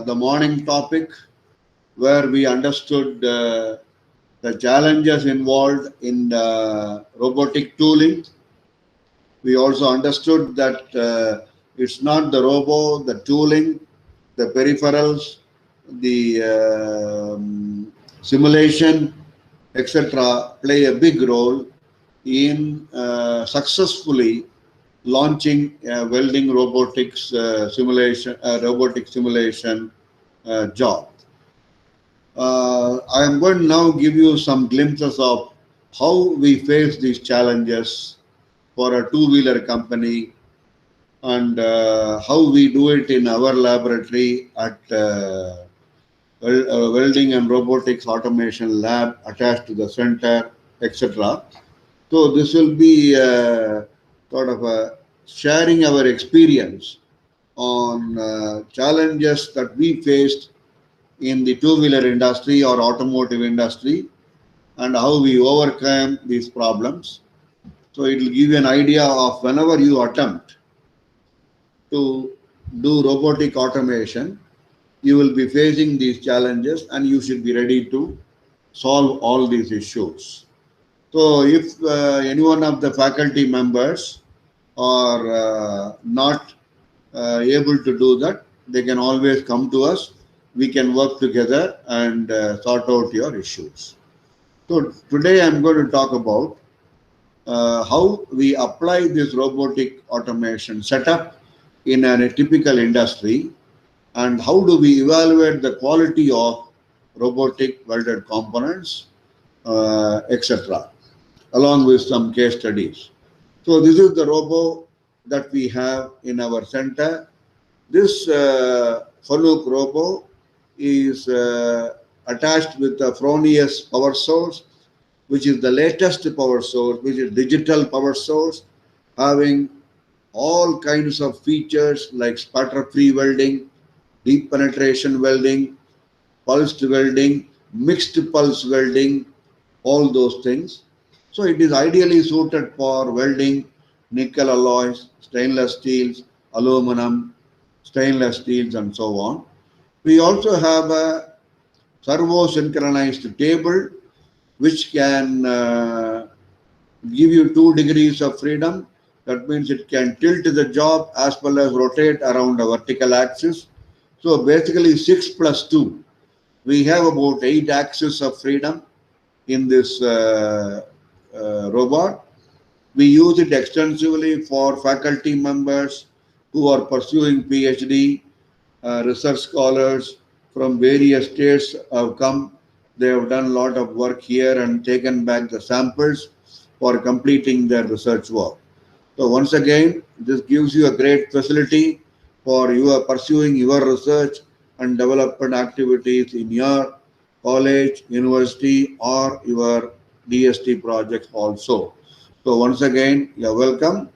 the morning topic where we understood the challenges involved in robotic tooling. We also understood that it's not the robo, the tooling, the peripherals, the simulation, etc., play a big role in successfully launching welding robotics robotic simulation job. I am going to now give you some glimpses of how we face these challenges for a two-wheeler company and how we do it in our laboratory at welding and robotics automation lab attached to the center, etc. So this will be sort of sharing our experience on challenges that we faced in the two-wheeler industry or automotive industry and how we overcome these problems. So it will give you an idea of whenever you attempt to do robotic automation, you will be facing these challenges and you should be ready to solve all these issues. So if any one of the faculty members are not able to do that, they can always come to us. We can work together and sort out your issues. So today I'm going to talk about how we apply this robotic automation setup in a typical industry and how do we evaluate the quality of robotic welded components, etc., along with some case studies. So this is the robo that we have in our center. This Fanuc robo is attached with the Fronius power source, which is the latest power source, which is digital power source, having all kinds of features like sputter-free welding, deep penetration welding, pulsed welding, mixed pulse welding, all those things. So it is ideally suited for welding nickel alloys, stainless steels, aluminum, stainless steels, and so on. We also have a servo synchronized table which can give you 2 degrees of freedom. That means it can tilt the job as well as rotate around a vertical axis. So basically 6 plus 2. We have about 8 axes of freedom in this robot. We use it extensively for faculty members who are pursuing PhD, research scholars from various states have come. They have done a lot of work here and taken back the samples for completing their research work. So once again, this gives you a great facility for you are pursuing your research and development activities in your college, university, or your DST projects also. So once again, you're welcome.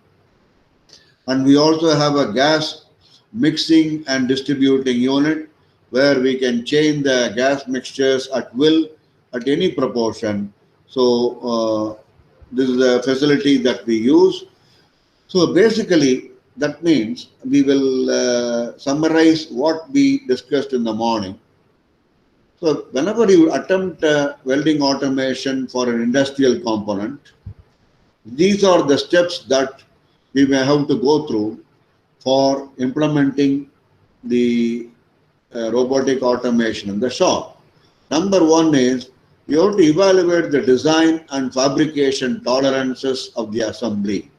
And we also have a gas mixing and distributing unit where we can change the gas mixtures at will at any proportion. So this is a facility that we use. So basically, that means we will summarize what we discussed in the morning. So whenever you attempt welding automation for an industrial component, these are the steps that we may have to go through for implementing the robotic automation in the shop. Number one is you have to evaluate the design and fabrication tolerances of the assembly.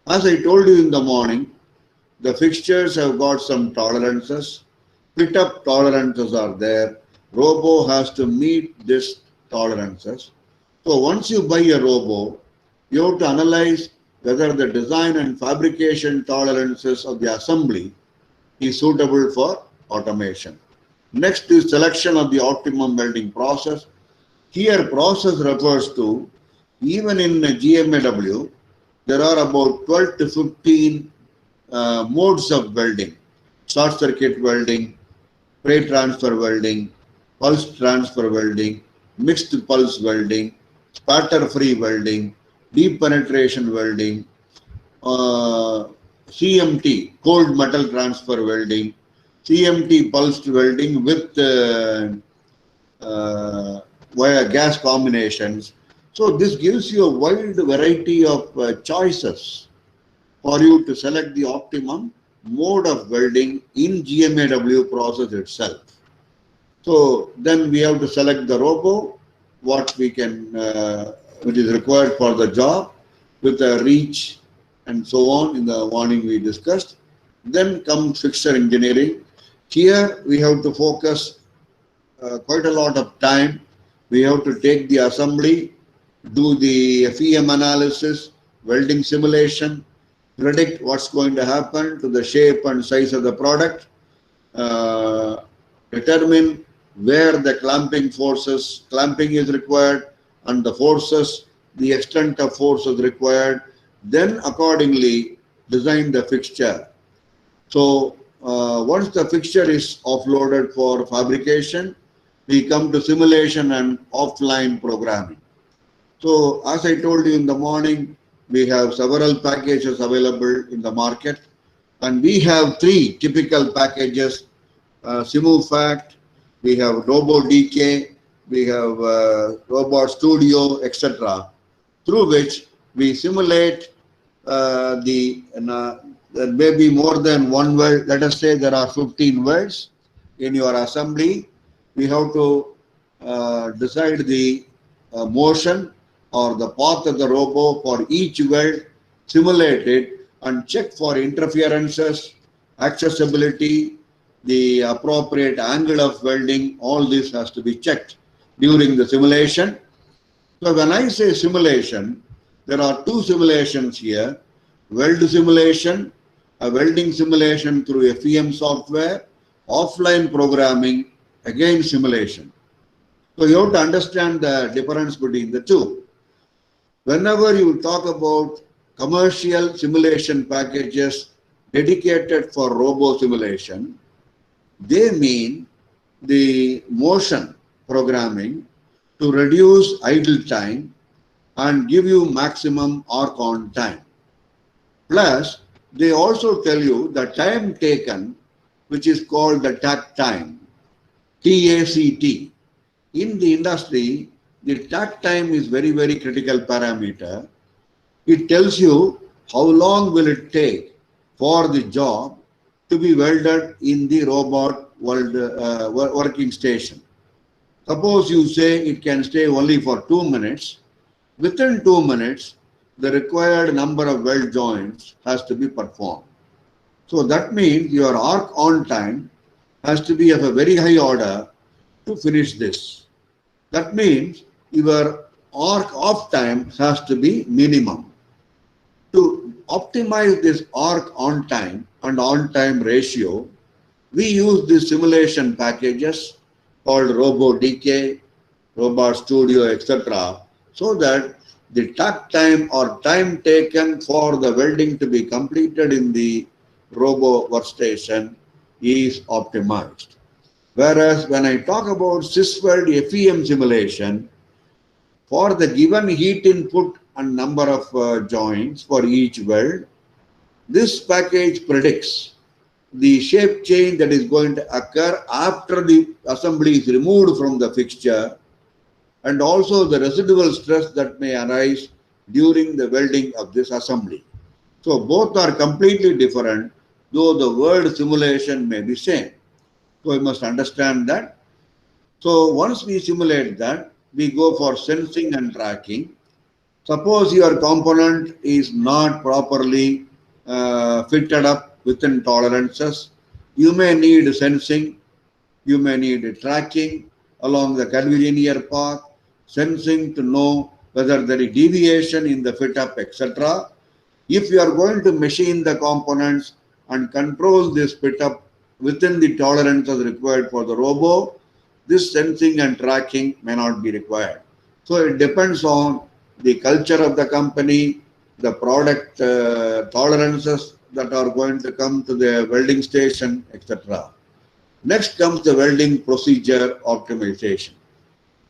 As I told you in the morning, the fixtures have got some tolerances. Split-up tolerances are there. Robo has to meet these tolerances. So once you buy a robo, you have to analyze whether the design and fabrication tolerances of the assembly is suitable for automation. Next is selection of the optimum welding process. Here process refers to, even in GMAW, there are about 12 to 15 modes of welding. Short circuit welding, plate transfer welding, pulse transfer welding, mixed pulse welding, spatter-free welding, deep penetration welding, CMT, cold metal transfer welding, CMT pulsed welding with via gas combinations. So this gives you a wide variety of choices for you to select the optimum mode of welding in GMAW process itself. So then we have to select the robo, what we can, which is required for the job, with a reach and so on in the morning we discussed. Then comes fixture engineering. Here we have to focus quite a lot of time. We have to take the assembly, do the FEM analysis, welding simulation, predict what's going to happen to the shape and size of the product, determine where the clamping is required, and the forces, the extent of forces required, then accordingly design the fixture. So once the fixture is offloaded for fabrication, we come to simulation and offline programming. So as I told you in the morning, we have several packages available in the market, and we have three typical packages: SimuFact, we have RoboDK, we have Robot Studio, etc., through which we simulate there may be more than one weld. Let us say there are 15 welds in your assembly. We have to decide the motion or the path of the robo for each weld, simulate it, and check for interferences, accessibility, the appropriate angle of welding. All this has to be checked during the simulation. So when I say simulation, there are two simulations here: weld simulation, a welding simulation through FEM software, offline programming, again simulation. So you have to understand the difference between the two. Whenever you talk about commercial simulation packages dedicated for robo simulation, they mean the motion programming to reduce idle time and give you maximum arc on time. Plus, they also tell you the time taken, which is called the takt time, TACT. In the industry, the takt time is very, very critical parameter. It tells you how long will it take for the job to be welded in the robot working station. Suppose you say it can stay only for 2 minutes. Within 2 minutes, the required number of weld joints has to be performed. So that means your arc on time has to be of a very high order to finish this. That means your arc off time has to be minimum. To optimize this arc on time and on time ratio, we use the simulation packages called RoboDK, Robot Studio, etc., so that the takt time or time taken for the welding to be completed in the robo workstation is optimized. Whereas when I talk about SysWeld FEM simulation, for the given heat input and number of joints for each weld, this package predicts the shape change that is going to occur after the assembly is removed from the fixture, and also the residual stress that may arise during the welding of this assembly. So both are completely different, though the word simulation may be same. So we must understand that. So once we simulate that, we go for sensing and tracking. Suppose your component is not properly fitted up within tolerances, you may need sensing, you may need tracking along the curvilinear path, sensing to know whether there is deviation in the fit up, etc. If you are going to machine the components and control this fit up within the tolerances required for the robo, this sensing and tracking may not be required. So it depends on the culture of the company, the product tolerances that are going to come to the welding station, etc. Next comes the welding procedure optimization.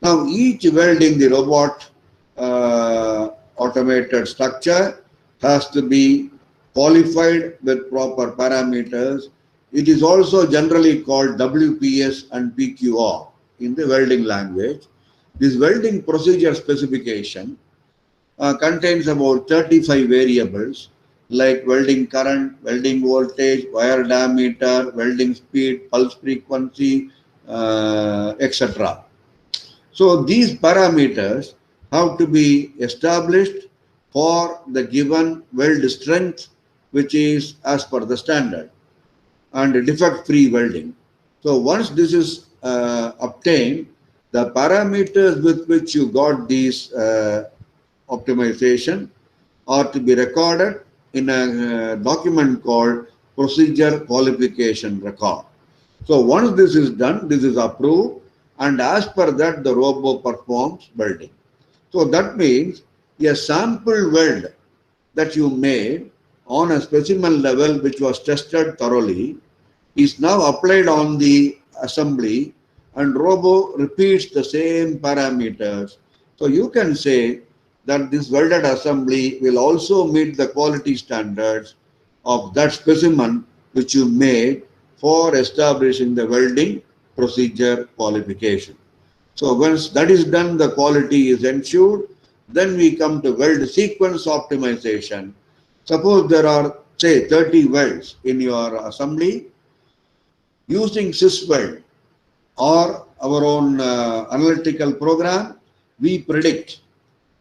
Now each weld in the robot automated structure has to be qualified with proper parameters It is also generally called WPS and PQR in the welding language. This welding procedure specification contains about 35 variables like welding current, welding voltage, wire diameter, welding speed, pulse frequency, etc. So these parameters have to be established for the given weld strength, which is as per the standard, and defect-free welding. So once this is obtained, the parameters with which you got these optimization are to be recorded in a document called procedure qualification record. So once this is done, this is approved, and as per that the robo performs welding. So that means a sample weld that you made on a specimen level which was tested thoroughly is now applied on the assembly, and robo repeats the same parameters. So you can say that this welded assembly will also meet the quality standards of that specimen which you made for establishing the welding procedure qualification. So once that is done, the quality is ensured. Then we come to weld sequence optimization. Suppose there are, say, 30 welds in your assembly. Using SysWeld or our own analytical program, we predict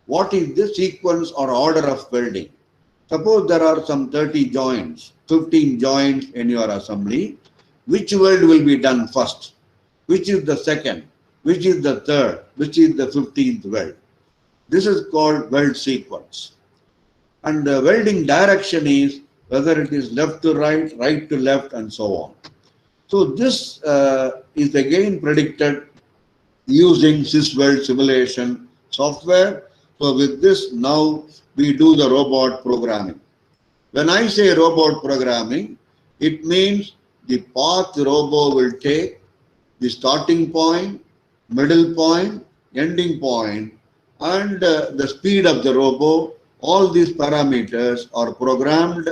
what is the sequence or order of welding. Suppose there are some 30 joints, 15 joints in your assembly. Which weld will be done first? Which is the second? Which is the third? Which is the 15th weld? This is called weld sequence. And the welding direction is whether it is left to right, right to left, and so on. So this is again predicted using SysWeld simulation software. So with this, now we do the robot programming. When I say robot programming, it means the path robo will take, the starting point, middle point, ending point, and the speed of the robo. All these parameters are programmed,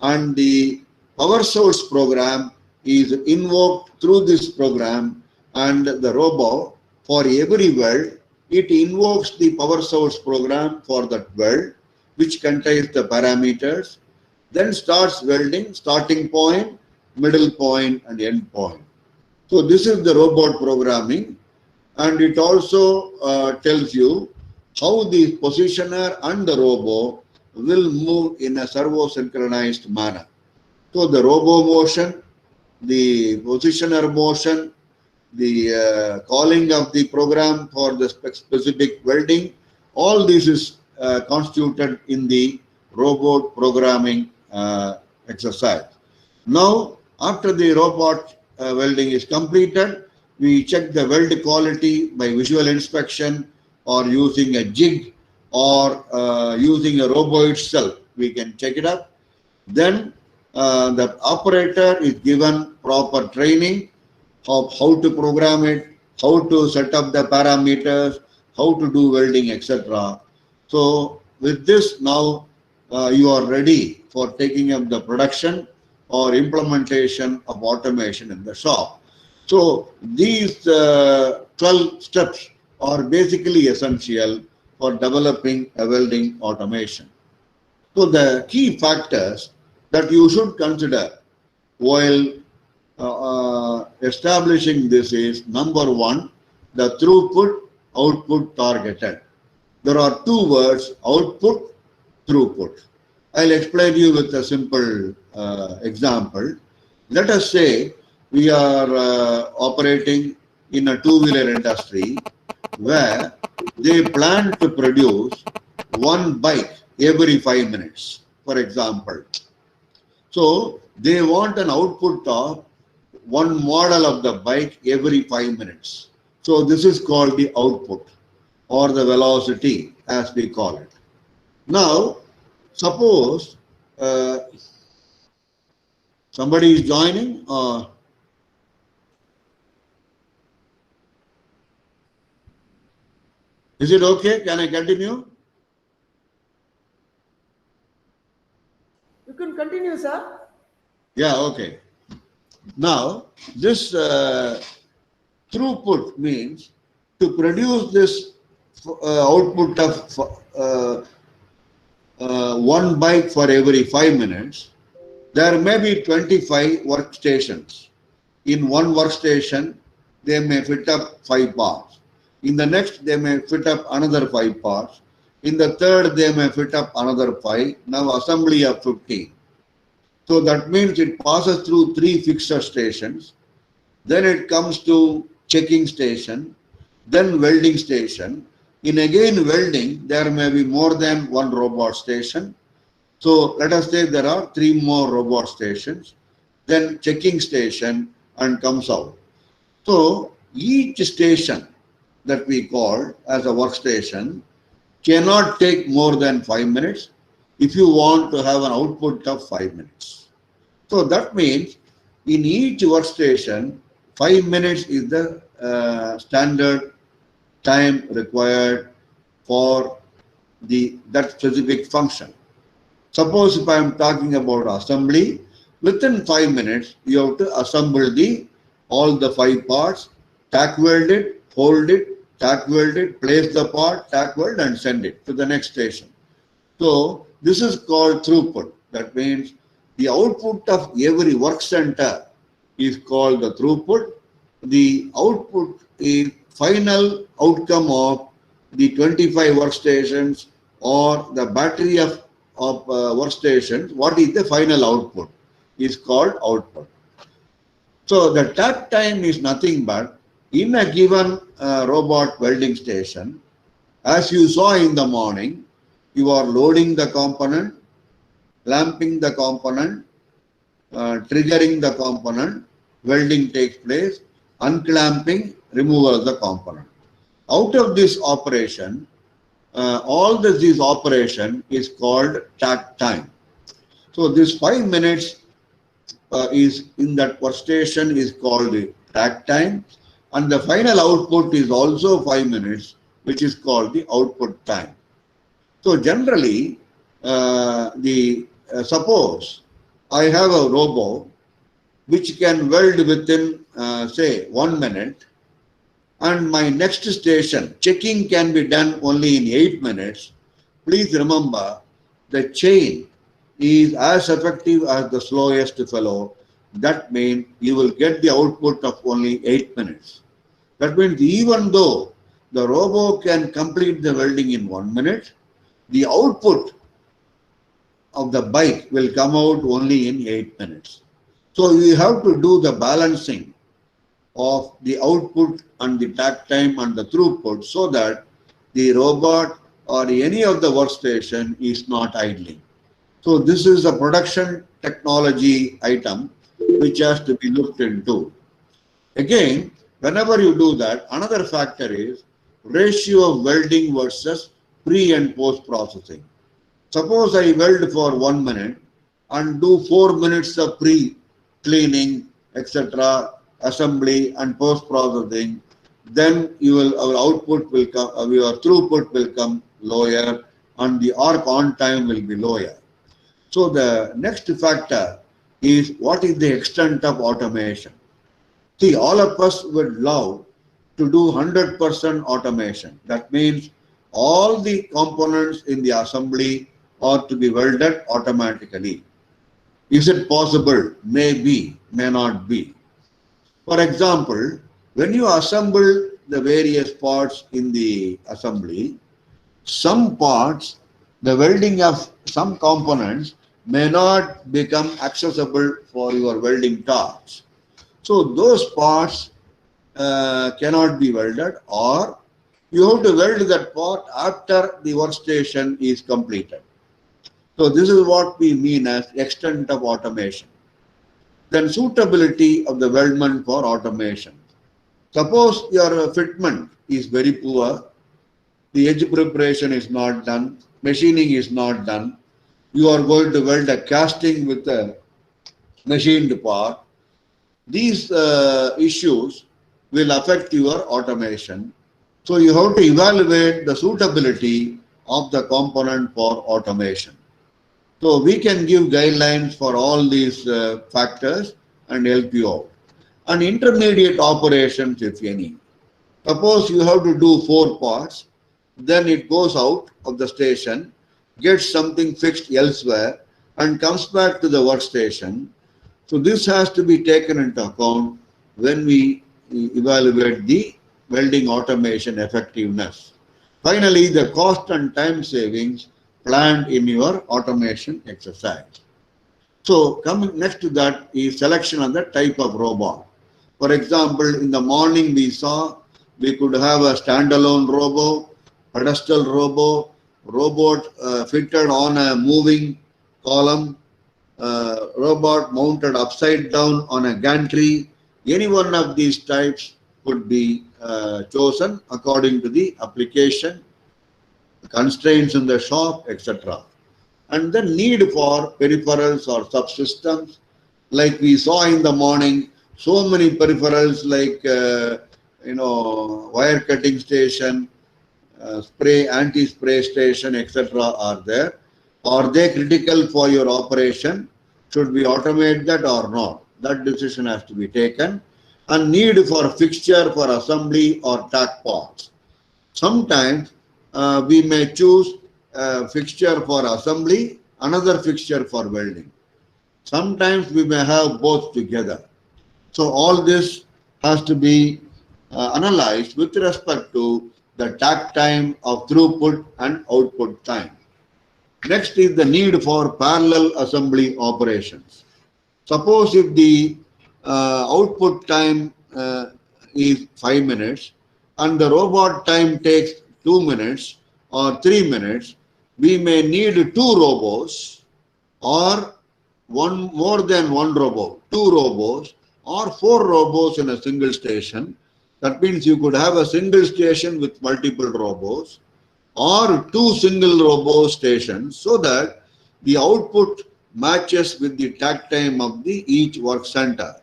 and the power source program is invoked through this program, and the robo, for every weld, it invokes the power source program for that weld, which contains the parameters, then starts welding, starting point, middle point, and end point. So this is the robot programming, and it also tells you how the positioner and the robo will move in a servo synchronized manner. So the robo motion, the positioner motion, the calling of the program for the specific welding, all this is constituted in the robot programming exercise. Now, after the robot welding is completed, we check the weld quality by visual inspection or using a jig or using a robo itself. We can check it up. Then the operator is given proper training of how to program it, how to set up the parameters, how to do welding, etc. So with this, now you are ready for taking up the production or implementation of automation in the shop. So these 12 steps are basically essential for developing a welding automation. So the key factors that you should consider while establishing this is, number one, the throughput, output targeted. There are two words, output, throughput. I'll explain you with a simple example. Let us say we are operating in a two-wheeler industry where they plan to produce one bike every 5 minutes, for example. So they want an output of one model of the bike every 5 minutes. So this is called the output or the velocity, as we call it. Now, suppose somebody is joining. Is it okay? Can I continue? You can continue, sir. Yeah, okay. Now, this throughput means to produce this output of one bike for every 5 minutes, there may be 25 workstations. In one workstation, they may fit up 5 parts. In the next, they may fit up another 5 parts. In the third, they may fit up another 5. Now, assembly of 15. So that means it passes through 3 fixer stations. Then it comes to checking station, then welding station. In again welding, there may be more than one robot station. So let us say there are 3 more robot stations, then checking station and comes out. So each station that we call as a workstation cannot take more than 5 minutes if you want to have an output of 5 minutes. So that means in each workstation, 5 minutes is the standard time required for that specific function. Suppose if I am talking about assembly, within 5 minutes, you have to assemble all the 5 parts, tack weld it, hold it, tack weld it, place the part, tack weld and send it to the next station. So this is called throughput. That means the output of every work center is called the throughput. The output is final outcome of the 25 workstations or the battery of workstations. What is the final output is called output. So the takt time is nothing but in a given robot welding station, as you saw in the morning, you are loading the component, clamping the component, triggering the component, welding takes place, unclamping, removal of the component. Out of this operation, all this operation is called takt time. So this 5 minutes is in that workstation is called the takt time, and the final output is also 5 minutes, which is called the output time. So generally, suppose I have a robot which can weld within say 1 minute, and my next station checking can be done only in 8 minutes. Please remember, the chain is as effective as the slowest fellow. That means you will get the output of only 8 minutes. That means even though the robot can complete the welding in 1 minute, the output of the bike will come out only in 8 minutes. So you have to do the balancing of the output and the takt time and the throughput so that the robot or any of the workstation is not idling. So this is a production technology item which has to be looked into. Again, whenever you do that, another factor is ratio of welding versus pre and post processing. Suppose I weld for 1 minute and do 4 minutes of pre-cleaning, etc., assembly and post processing, then our output will come, your throughput will come lower, and the arc on time will be lower. So the next factor is what is the extent of automation. See, all of us would love to do 100% automation. That means all the components in the assembly are to be welded automatically. Is it possible? Maybe, may not be. For example, when you assemble the various parts in the assembly, some parts, the welding of some components may not become accessible for your welding torch. So those parts cannot be welded, or you have to weld that part after the workstation is completed. So this is what we mean as extent of automation. Then suitability of the weldment for automation. Suppose your fitment is very poor, the edge preparation is not done, machining is not done, you are going to weld a casting with a machined part. These issues will affect your automation. So you have to evaluate the suitability of the component for automation. So we can give guidelines for all these factors and help you out. and intermediate operations, if any. Suppose you have to do 4 parts, then it goes out of the station, gets something fixed elsewhere, and comes back to the workstation. So this has to be taken into account when we evaluate the welding automation effectiveness. Finally, the cost and time savings planned in your automation exercise. So coming next to that is selection of the type of robot. For example, in the morning we saw we could have a standalone robo, pedestal robo, robot fitted on a moving column, robot mounted upside down on a gantry. Any one of these types could be chosen according to the application, constraints in the shop, etc. And the need for peripherals or subsystems, like we saw in the morning, so many peripherals like wire cutting station, spray, anti-spray station, etc. are there. Are they critical for your operation? Should we automate that or not? That decision has to be taken. And need for fixture for assembly or tack parts. Sometimes we may choose a fixture for assembly, another fixture for welding. Sometimes we may have both together. So all this has to be analyzed with respect to the tack time of throughput and output time. Next is the need for parallel assembly operations. Suppose if the output time is 5 minutes and the robot time takes 2 minutes or 3 minutes, we may need 2 robots or more than one robot, 2 robots or 4 robots in a single station. That means you could have a single station with multiple robots or 2 single robo stations so that the output matches with the tack time of each work center.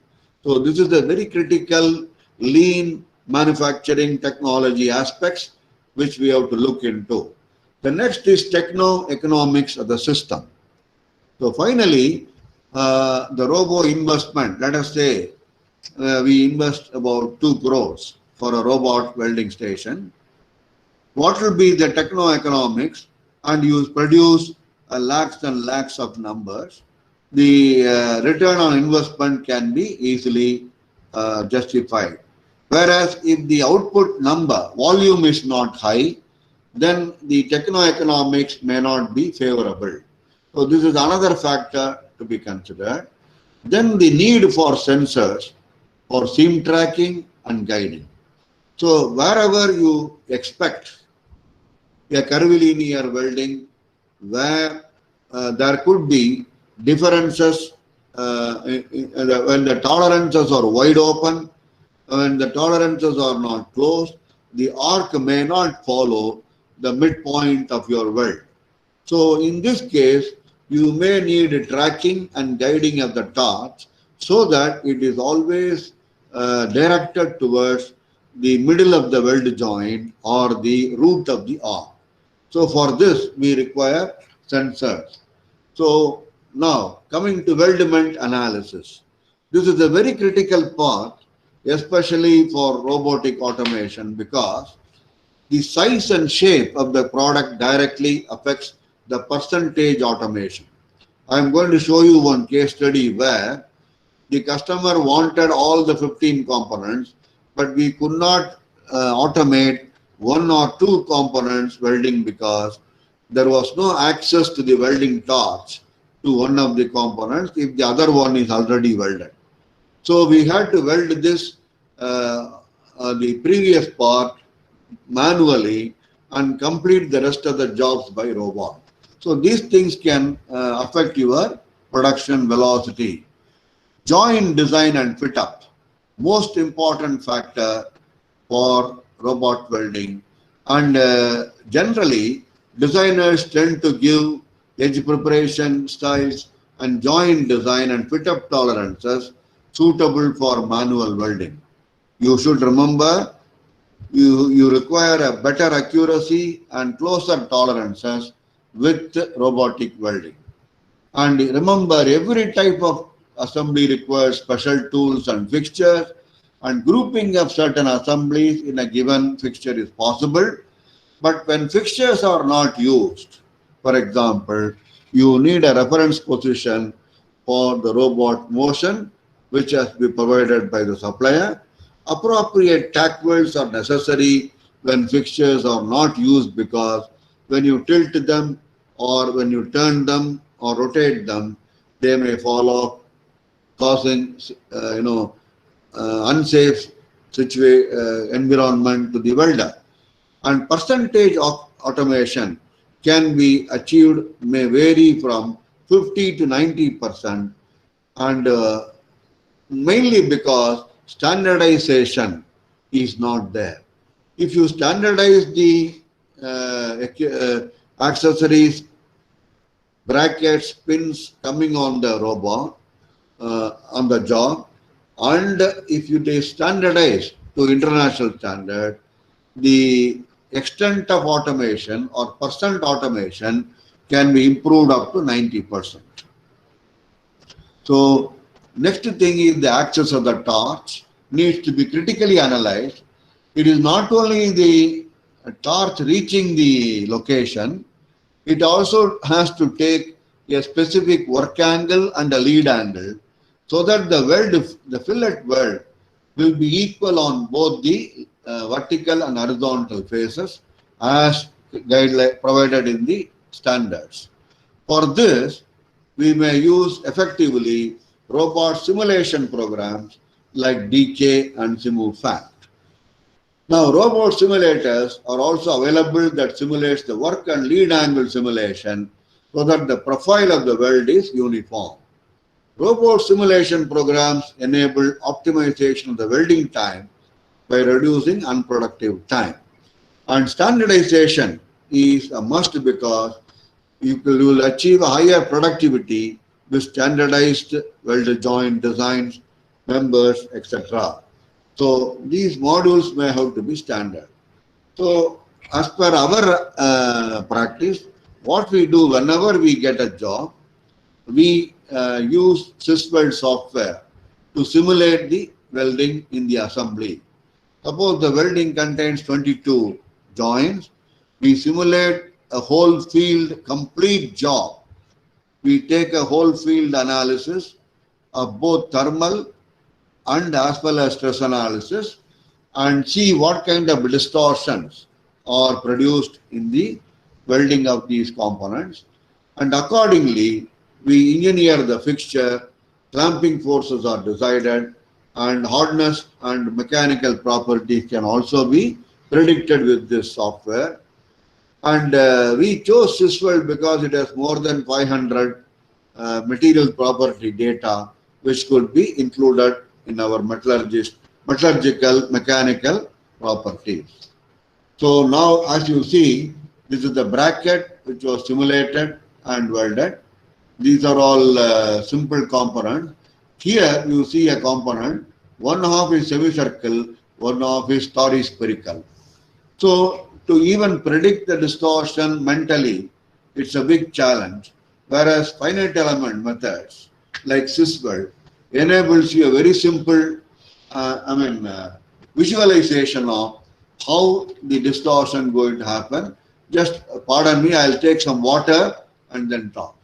So this is a very critical lean manufacturing technology aspects which we have to look into. The next is techno-economics of the system. So finally, the robo investment, let us say we invest about 2 crores for a robot welding station. What will be the techno-economics? And you produce lakhs and lakhs of numbers. The return on investment can be easily justified. Whereas if the output number, volume is not high, then the techno-economics may not be favorable. So this is another factor to be considered. Then the need for sensors for seam tracking and guiding. So wherever you expect a curvilinear welding where there could be differences when the tolerances are wide open, when the tolerances are not closed, the arc may not follow the midpoint of your weld. So in this case, you may need tracking and guiding of the torch so that it is always directed towards the middle of the weld joint or the root of the arc. So for this, we require sensors. So now coming to weldment analysis. This is a very critical part, especially for robotic automation, because the size and shape of the product directly affects the percentage automation. I am going to show you one case study where the customer wanted all the 15 components, but we could not automate 1 or 2 components welding because there was no access to the welding torch to one of the components if the other one is already welded. So we had to weld this, the previous part manually and complete the rest of the jobs by robot. So these things can affect your production velocity. Joint design and fit up, most important factor for robot welding, and generally designers tend to give edge preparation styles and joint design and fit up tolerances suitable for manual welding. You should remember you require a better accuracy and closer tolerances with robotic welding. And remember, every type of assembly requires special tools and fixtures, and grouping of certain assemblies in a given fixture is possible. But when fixtures are not used, for example, you need a reference position for the robot motion, which has to be provided by the supplier. Appropriate tack welds are necessary when fixtures are not used, because when you tilt them or when you turn them or rotate them, they may fall off, causing unsafe environment to the welder. And percentage of automation can be achieved may vary from 50 to 90%, and mainly because standardization is not there. If you standardize the accessories, brackets, pins coming on the robot, on the job, and if you standardize to international standard, the extent of automation or percent automation can be improved up to 90%. So next thing is the axis of the torch needs to be critically analyzed. It is not only the torch reaching the location, it also has to take a specific work angle and a lead angle, so that the fillet weld will be equal on both the vertical and horizontal faces as guideline provided in the standards. For this, we may use effectively robot simulation programs like DK and SimuFact. Now, robot simulators are also available that simulates the work and lead angle simulation, so that the profile of the weld is uniform. Robot simulation programs enable optimization of the welding time by reducing unproductive time. And standardization is a must, because you will achieve a higher productivity with standardized weld joint designs, members, etc. So these modules may have to be standard. So as per our practice, what we do whenever we get a job, we use SysWeld software to simulate the welding in the assembly. Suppose the welding contains 22 joints, we simulate a whole field complete job. We take a whole field analysis of both thermal and as well as stress analysis, and see what kind of distortions are produced in the welding of these components. And accordingly, we engineer the fixture, clamping forces are decided, and hardness and mechanical properties can also be predicted with this software. And we chose SysWeld because it has more than 500 material property data, which could be included in our metallurgical mechanical properties. So now, as you see, this is the bracket which was simulated and welded. These are all simple components. Here you see a component, one half is semicircle, one half is tori-spherical. So to even predict the distortion mentally, it's a big challenge. Whereas finite element methods like SysWeld enables you a very simple visualization of how the distortion going to happen. Just pardon me, I'll take some water and then talk.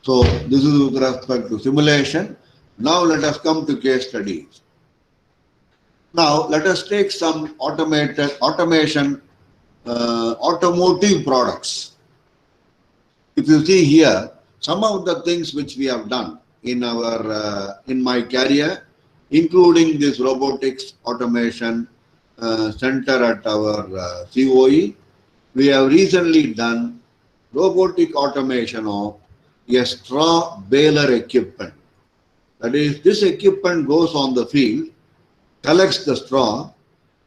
So this is with respect to simulation. Now let us come to case studies. Now let us take some automation, automotive products. If you see here, some of the things which we have done in our in my career, including this robotics automation center at our COE, we have recently done robotic automation of a straw baler equipment. That is, this equipment goes on the field, collects the straw,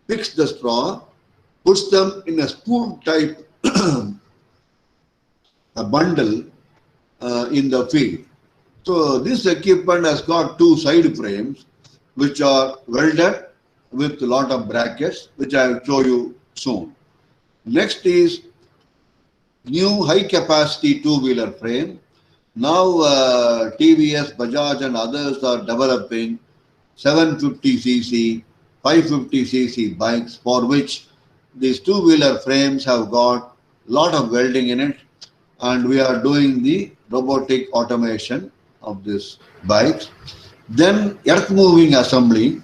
picks the straw, puts them in a spoon type a bundle in the field. So this equipment has got two side frames which are welded with a lot of brackets, which I will show you soon. Next is new high capacity two-wheeler frame. Now TVS, Bajaj and others are developing 750cc, 550cc bikes for which these two-wheeler frames have got lot of welding in it, and we are doing the robotic automation of these bikes. Then earth moving assembly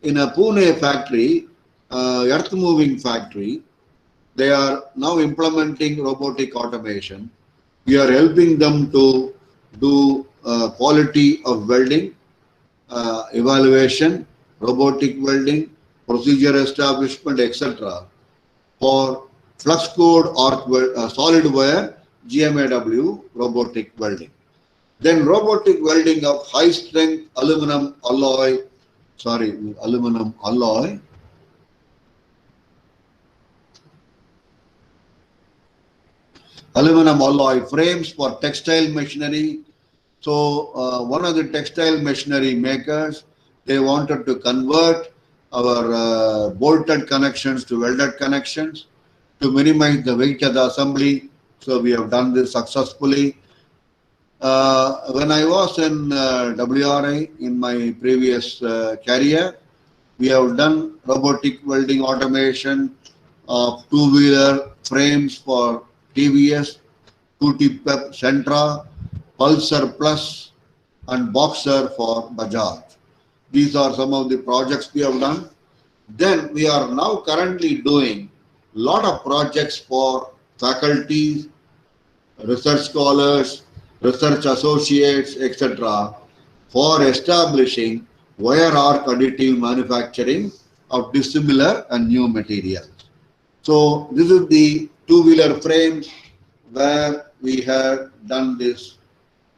in a Pune factory, earth moving factory. They are now implementing robotic automation. We are helping them to do quality of welding, evaluation, robotic welding, procedure establishment, etc. for flux core arc solid wire GMAW robotic welding. Then robotic welding of high strength aluminum alloy frames for textile machinery. So one of the textile machinery makers, they wanted to convert our bolted connections to welded connections to minimize the weight of the assembly. So we have done this successfully. When I was in WRI in my previous career, we have done robotic welding automation of two-wheeler frames for TVS, 2T-PEP Sentra, Pulsar Plus and Boxer for Bajaj. These are some of the projects we have done. Then we are now currently doing a lot of projects for faculties, research scholars, research associates, etc. for establishing wire arc additive manufacturing of dissimilar and new materials. So this is the two-wheeler frames where we have done this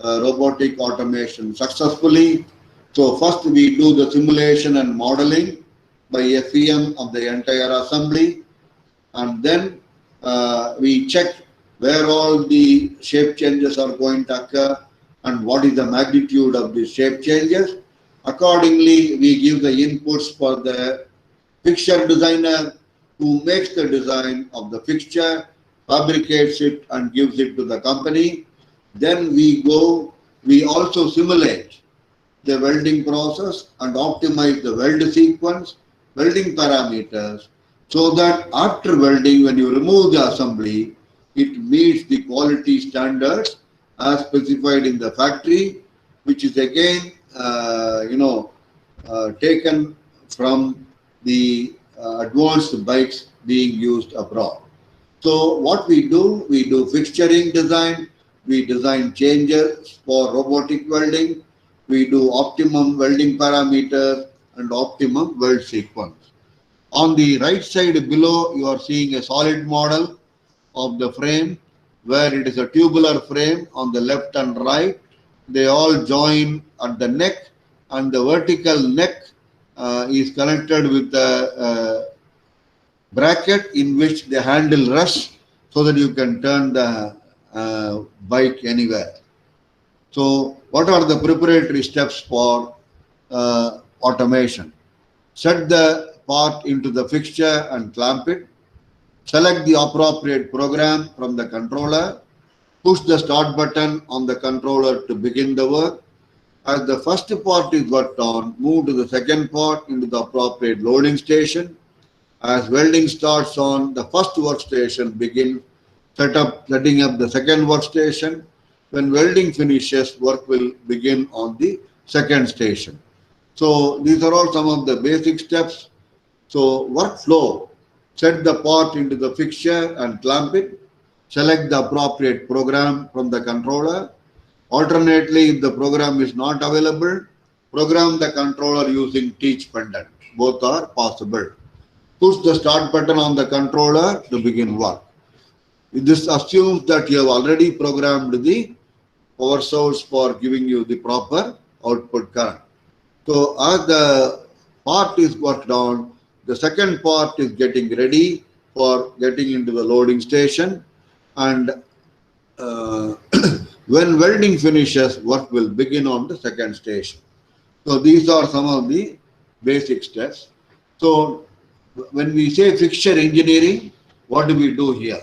robotic automation successfully. So first we do the simulation and modeling by FEM of the entire assembly, and then we check where all the shape changes are going to occur and what is the magnitude of the shape changes. Accordingly, we give the inputs for the fixture designer who makes the design of the fixture, fabricates it and gives it to the company. Then we also simulate the welding process and optimize the weld sequence, welding parameters, so that after welding, when you remove the assembly, it meets the quality standards as specified in the factory, which is again, taken from the advanced bikes being used abroad. So what we do fixturing design, we design changes for robotic welding, we do optimum welding parameters and optimum weld sequence. On the right side below, you are seeing a solid model of the frame where it is a tubular frame on the left and right. They all join at the neck, and the vertical neck is connected with the bracket in which the handle rests so that you can turn the bike anywhere. So what are the preparatory steps for automation? Set the part into the fixture and clamp it. Select the appropriate program from the controller. Push the start button on the controller to begin the work. As the first part is worked on, move to the second part into the appropriate loading station. As welding starts on the first workstation, begin setting up the second workstation. When welding finishes, work will begin on the second station. So these are all some of the basic steps. So workflow: set the part into the fixture and clamp it. Select the appropriate program from the controller. Alternately, if the program is not available, program the controller using teach pendant. Both are possible. Push the start button on the controller to begin work. This assumes that you have already programmed the power source for giving you the proper output current. So as the part is worked on, the second part is getting ready for getting into the loading station, and when welding finishes, work will begin on the second station. So these are some of the basic steps. So when we say fixture engineering, what do we do here?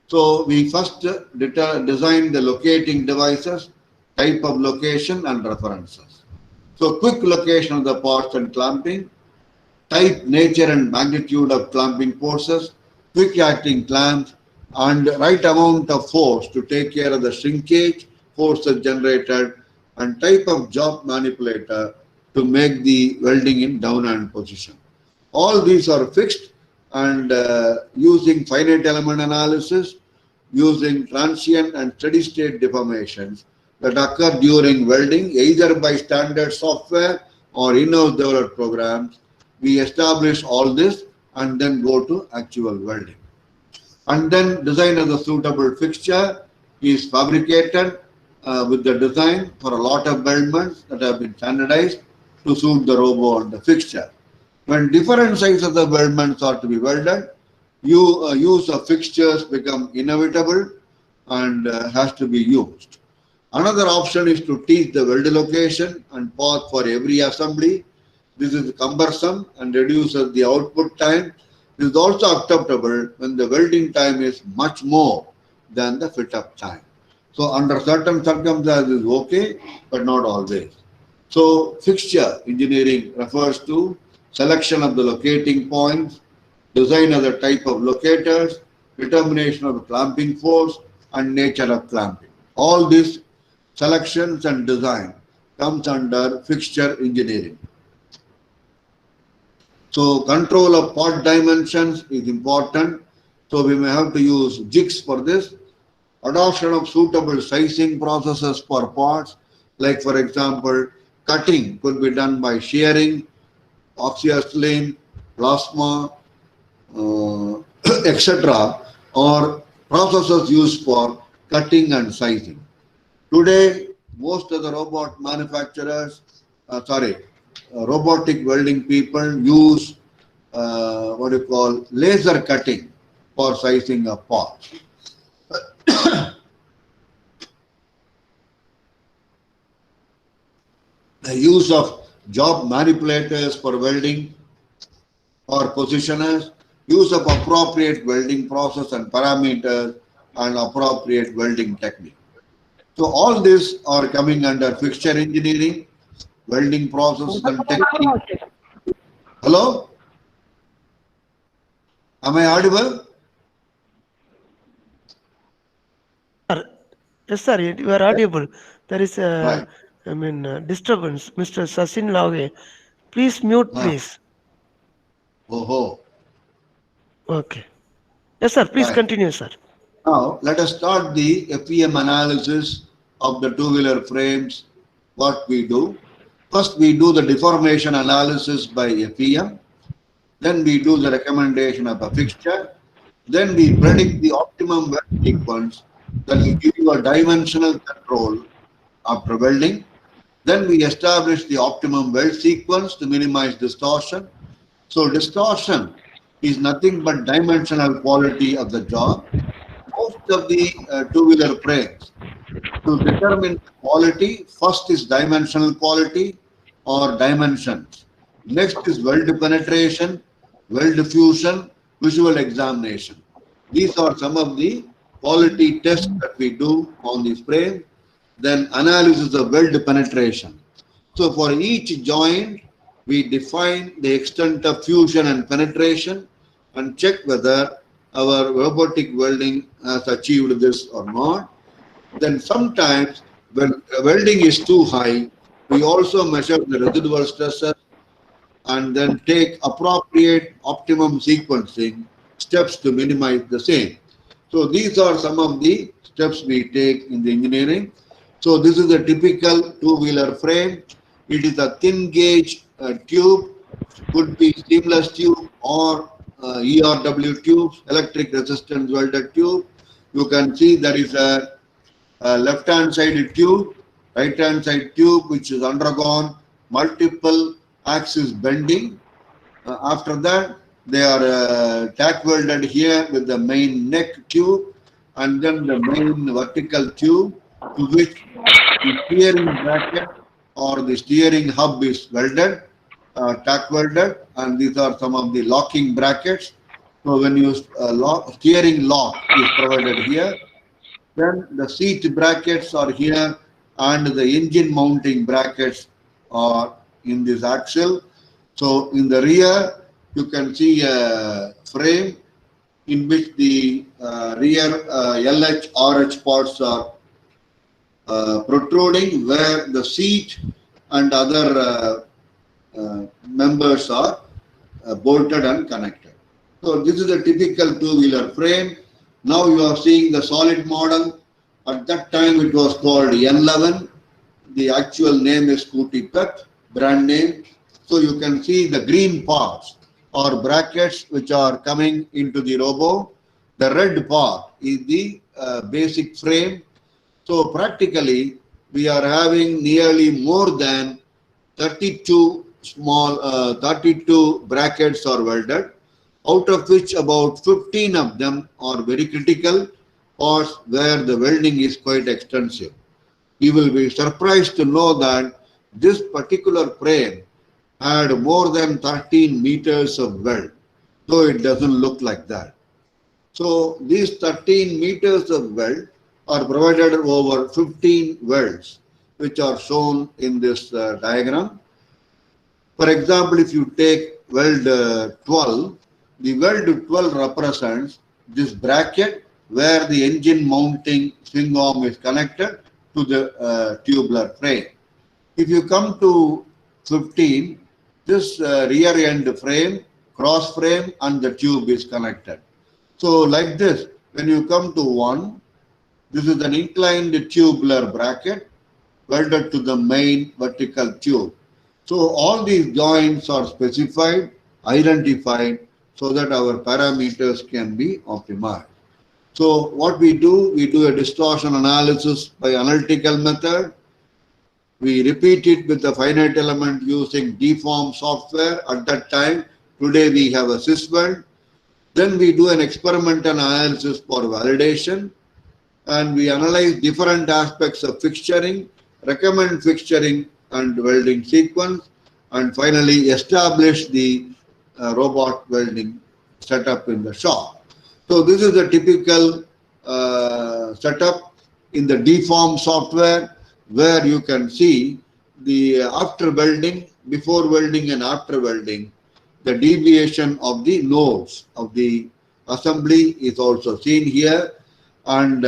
So we first design the locating devices, type of location and references. So quick location of the parts and clamping, type, nature and magnitude of clamping forces, quick acting clamps, and right amount of force to take care of the shrinkage forces generated, and type of job manipulator to make the welding in down and position. All these are fixed, and using finite element analysis, using transient and steady state deformations that occur during welding, either by standard software or in-house developed programs, we establish all this and then go to actual welding. And then design of the suitable fixture is fabricated with the design for a lot of weldments that have been standardized to suit the robo and the fixture. When different sizes of the weldments are to be welded, use of fixtures become inevitable and has to be used. Another option is to teach the weld location and path for every assembly. This is cumbersome and reduces the output time. This is also acceptable when the welding time is much more than the fit-up time. So under certain circumstances, okay, but not always. So fixture engineering refers to selection of the locating points, design of the type of locators, determination of the clamping force, and nature of clamping. All these selections and design comes under fixture engineering. So control of part dimensions is important. So we may have to use jigs for this. Adoption of suitable sizing processes for parts, like for example, cutting could be done by shearing, oxyacetylene, plasma, etc., or processes used for cutting and sizing. Today, most of the robot manufacturers, robotic welding people use what you call laser cutting for sizing of parts. The use of job manipulators for welding or positioners, use of appropriate welding process and parameters, and appropriate welding technique. So all these are coming under fixture engineering, welding process and technique. Hello? Am I audible? Yes, sir, you are audible. There is Right. disturbance. Mr. Sachin Lave, please mute, Ah, please. oh, Okay. Yes, sir, please right. continue, sir. Now, let us start the FEM analysis of the two-wheeler frames, what we do. First, we do the deformation analysis by FEM. Then we do the recommendation of a fixture. Then we predict the optimum weld sequence that will give you a dimensional control after welding. Then we establish the optimum weld sequence to minimize distortion. So distortion is nothing but dimensional quality of the job. Most of the two-wheeler frames, to determine quality, first is dimensional quality or dimensions. Next is weld penetration, weld diffusion, visual examination. These are some of the quality tests that we do on the frame. Then analysis of weld penetration. So for each joint, we define the extent of fusion and penetration and check whether our robotic welding has achieved this or not. Then sometimes when welding is too high, we also measure the residual stresses and then take appropriate optimum sequencing steps to minimize the same. So these are some of the steps we take in the engineering. So this is a typical two-wheeler frame. It is a thin gauge tube, could be seamless tube or ERW tubes, electric resistance welded tube. You can see there is a left-hand side tube, right-hand side tube, which is undergone multiple axis bending. After that, they are tack welded here with the main neck tube and then the main vertical tube to which the steering bracket or the steering hub is welded. tack welded, and these are some of the locking brackets. So when you steering lock is provided here, then the seat brackets are here, and the engine mounting brackets are in this axle. So in the rear, you can see a frame in which the rear LH, RH parts are protruding, where the seat and other members are bolted and connected. So this is a typical two-wheeler frame. Now you are seeing the solid model. At that time it was called N11. The actual name is Scooty Pep, brand name. So you can see the green parts or brackets which are coming into the robo. The red part is the basic frame. So practically we are having nearly more than 32 32 brackets are welded, out of which about 15 of them are very critical parts where the welding is quite extensive. You will be surprised to know that this particular frame had more than 13 meters of weld, though it doesn't look like that. So these 13 meters of weld are provided over 15 welds, which are shown in this diagram. For example, if you take weld 12, the weld 12 represents this bracket where the engine mounting swing arm is connected to the tubular frame. If you come to 15, this rear end frame, cross frame and the tube is connected. So like this, when you come to 1, this is an inclined tubular bracket welded to the main vertical tube. So all these joints are specified, identified, so that our parameters can be optimized. So what we do a distortion analysis by analytical method. We repeat it with the finite element using deform software. At that time, today we have a SysWeld. Then we do an experimental analysis for validation, and we analyze different aspects of fixturing, recommend fixturing and welding sequence, and finally establish the robot welding setup in the shop. So this is a typical setup in the deform software, where you can see the after welding, before welding and after welding, the deviation of the nodes of the assembly is also seen here, and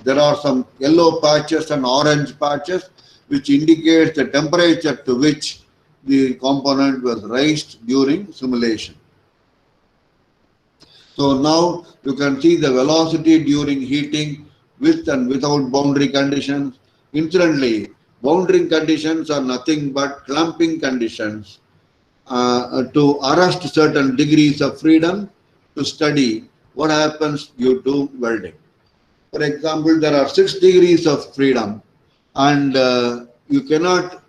there are some yellow patches and orange patches which indicates the temperature to which the component was raised during simulation. So now you can see the velocity during heating with and without boundary conditions. Incidentally, boundary conditions are nothing but clamping conditions to arrest certain degrees of freedom to study what happens due to welding. For example, there are 6 degrees of freedom, and you cannot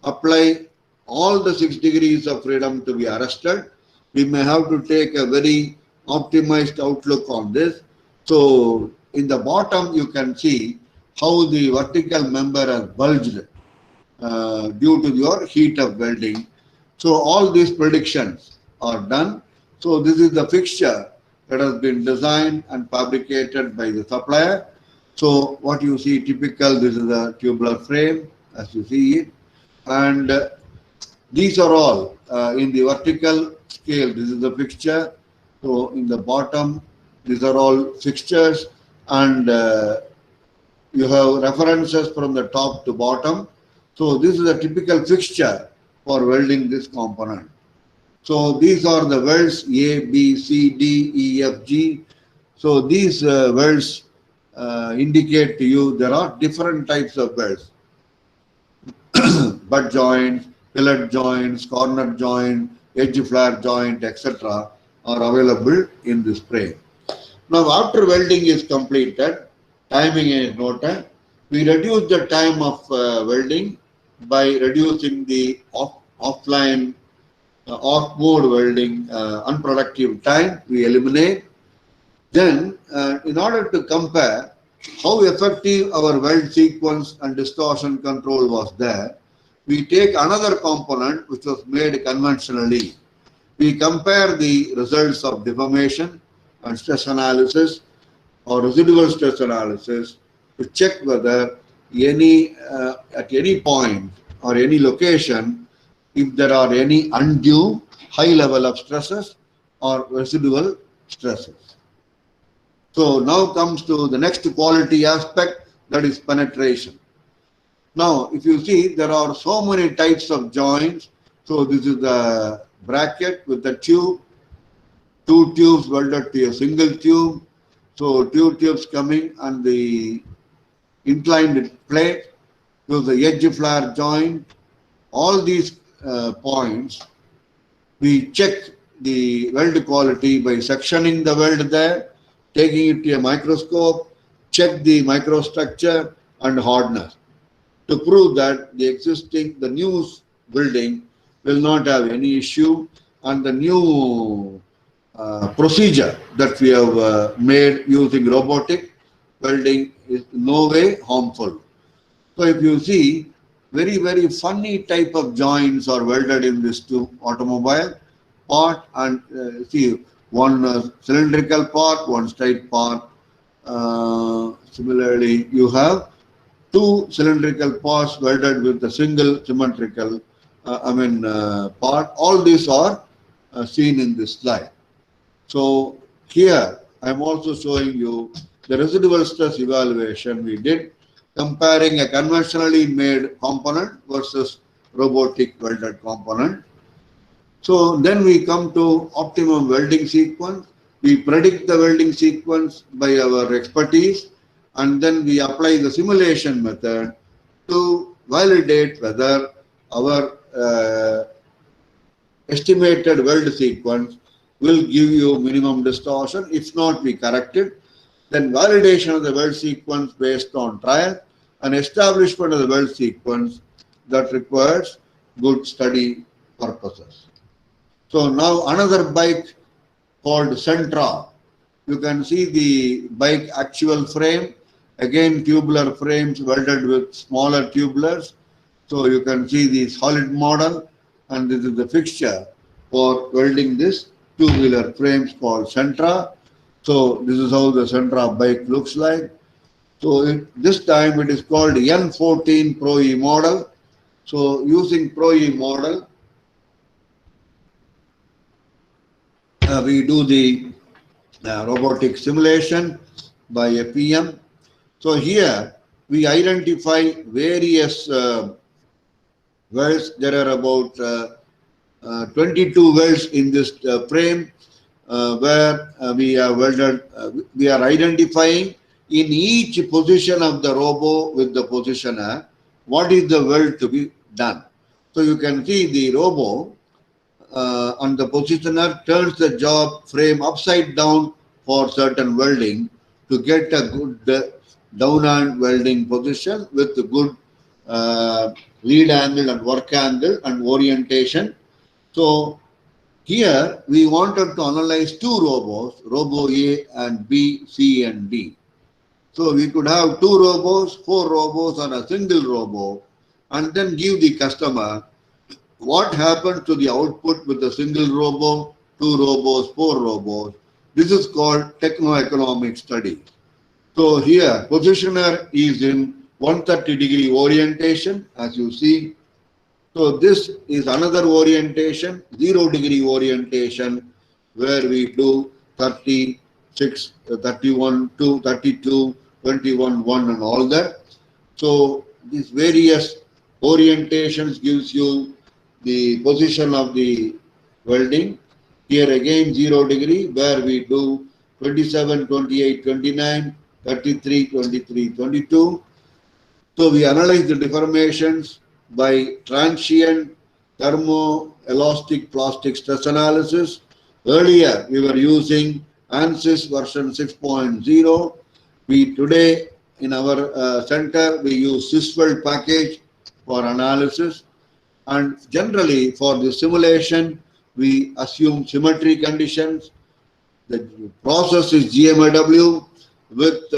apply all the 6 degrees of freedom to be arrested. We may have to take a very optimized outlook on this. So in the bottom, you can see how the vertical member has bulged due to your heat of welding. So all these predictions are done. So this is the fixture that has been designed and fabricated by the supplier. So what you see typical, this is a tubular frame as you see it, and these are all in the vertical scale. This is the fixture. So in the bottom, these are all fixtures, and you have references from the top to bottom. So this is a typical fixture for welding this component. So these are the welds A, B, C, D, E, F, G. So these welds indicate to you there are different types of welds. Butt joints, fillet joints, corner joint, edge flare joint, etc. are available in this frame. Now after welding is completed, timing is noted. We reduce the time of welding by reducing the offline off-mode welding unproductive time. We eliminate. Then in order to compare how effective our weld sequence and distortion control was there, we take another component which was made conventionally. We compare the results of deformation and stress analysis or residual stress analysis to check whether at any point or any location, if there are any undue high level of stresses or residual stresses. So now comes to the next quality aspect, that is penetration. Now, if you see, there are so many types of joints. So this is the bracket with the tube, two tubes welded to a single tube. So two tubes coming and the inclined plate to the edge flare joint. All these points, we check the weld quality by sectioning the weld there, taking it to a microscope, check the microstructure and hardness to prove that the new building will not have any issue, and the new procedure that we have made using robotic welding is no way harmful. So if you see, very, very funny type of joints are welded in this two automobile part, and see, one cylindrical part, one straight part. Similarly, you have two cylindrical parts welded with a single symmetrical part. All these are seen in this slide. So here I am also showing you the residual stress evaluation we did, comparing a conventionally made component versus robotic welded component. So then we come to optimum welding sequence. We predict the welding sequence by our expertise, and then we apply the simulation method to validate whether our estimated weld sequence will give you minimum distortion. If not, we correct it. Then validation of the weld sequence based on trial and establishment of the weld sequence that requires good study purposes. So now another bike called Sentra. You can see the bike actual frame. Again, tubular frames welded with smaller tubulars. So you can see the solid model, and this is the fixture for welding this two-wheeler frames called Sentra. So this is how the Sentra bike looks like. So this time it is called N14 Pro E model. So using Pro E model, we do the robotic simulation by a PM. So here we identify various welds. There are about 22 welds in this frame where we are welded. We are identifying in each position of the robo with the positioner what is the weld to be done. So you can see the robo and the positioner turns the job frame upside down for certain welding to get a good downhand welding position with a good lead angle and work angle and orientation. So here we wanted to analyze two robos, robo A and B, C and D. So we could have two robos, four robos on a single robo, and then give the customer what happened to the output with a single robo, two robos, four robos. This is called techno-economic study. So here positioner is in 130-degree orientation, as you see. So this is another orientation, 0-degree orientation, where we do 36, 31, 2, 32, 21, 1 and all that. So these various orientations gives you the position of the welding. Here again 0-degree, where we do 27, 28, 29, 33, 23, 22. So we analyze the deformations by transient thermoelastic plastic stress analysis. Earlier we were using ANSYS version 6.0. We today in our center we use SysWeld package for analysis, and generally for the simulation we assume symmetry conditions. The process is GMAW with